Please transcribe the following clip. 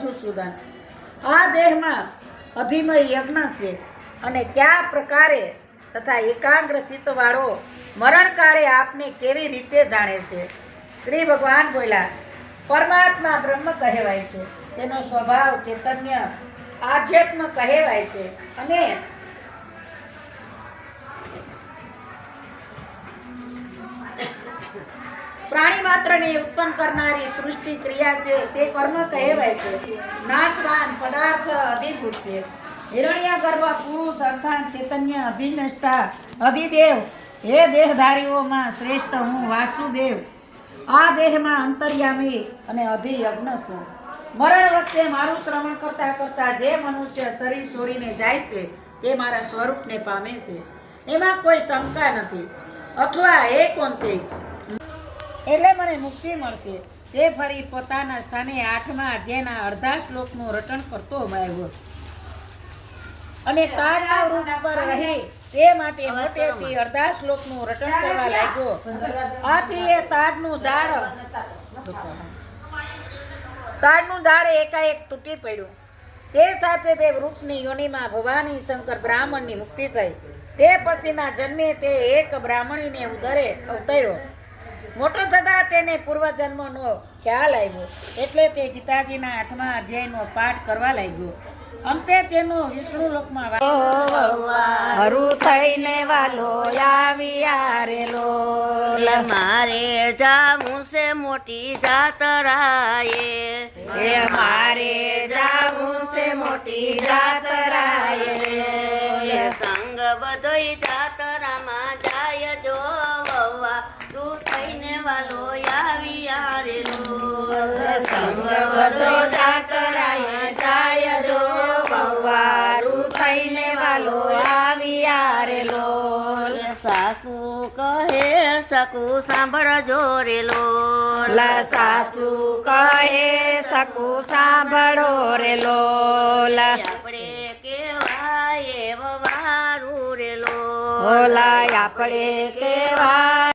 મધુસૂદન, આ દેહમાં અધિમય યજ્ઞ છે અને કયા પ્રકારે તથા એકાગ્ર ચિત્તવાળો મરણકાળે આપને કેવી રીતે જાણે છે? શ્રી ભગવાન બોલ્યા, પરમાત્મા બ્રહ્મ કહેવાય છે, તેનો સ્વભાવ ચૈતન્ય આધ્યાત્મ કહેવાય છે અને પ્રાણી માત્રને ઉત્પન્ન કરનારી સૃષ્ટિ ક્રિયા છે તે કર્મ કહેવાય છે. નાશવાન પદાર્થ અધિભૂત છે. હિરણ્ય ગર્ભ પુરુષ અર્થાત ચૈતન્ય અધિષ્ઠા અધિદેવ, હે દેહધારીઓમાં શ્રેષ્ઠ હું વાસુદેવ આ દેહમાં અંતર્યામી અને અધિયજ્ઞ છું. મરણ વખતે મારું શ્રવણ કરતા કરતા જે મનુષ્ય શરીર છોડીને જાય છે તે મારા સ્વરૂપને પામે છે, એમાં કોઈ શંકા નથી. અથવા એ કોંતે એટલે મને મુક્તિ મળશે. તે ફરી પોતાના સ્થાને 8મા અધ્યાયના અડધા શ્લોકનું રટણ કરતો આવ્યો અને તાડના રૂપ પર રહે તે માટે મોટેથી અડધા શ્લોકનું રટણ કરવા લાગ્યો. આથી એ તાડનું ઝાડ એકાએક તૂટી પડ્યું. તે સાથે તે વૃક્ષની યોનિમાં ભવાની શંકર બ્રાહ્મણની મુક્તિ થઈ. તે પછીના જન્મે તે એક બ્રાહ્મણીને ઉદરે અવતર્યો. મોટો થતા તેને પૂર્વજન્મનો ખ્યાલ આવ્યો, એટલે તે ગીતાજીના 8મા અધ્યાયનો પાઠ કરવા લાગ્યો. અંતે તેનો વિષ્ણુ લોકમાં હરુ થઈને વાલો આવ્યા રેલો. મારે જાવું છે મોટી જાતરાએ, મારે જાવું છે મોટી જાતરાએ. સંગ બધોય જાતરામાં જાય જો વવા, તું થઈને વાલો આવ્યા રેલો. સંગ બધો જાતરાએ જાય જો વવારું થઈને વાલો આવ્યા રેલો. સાસુ કહે સકુ સાંભળજો રેલો. સાસુ કહે સકુ સાંભળો રેલો. આપણે કેવાય વારું રેલો. આપણે કેવા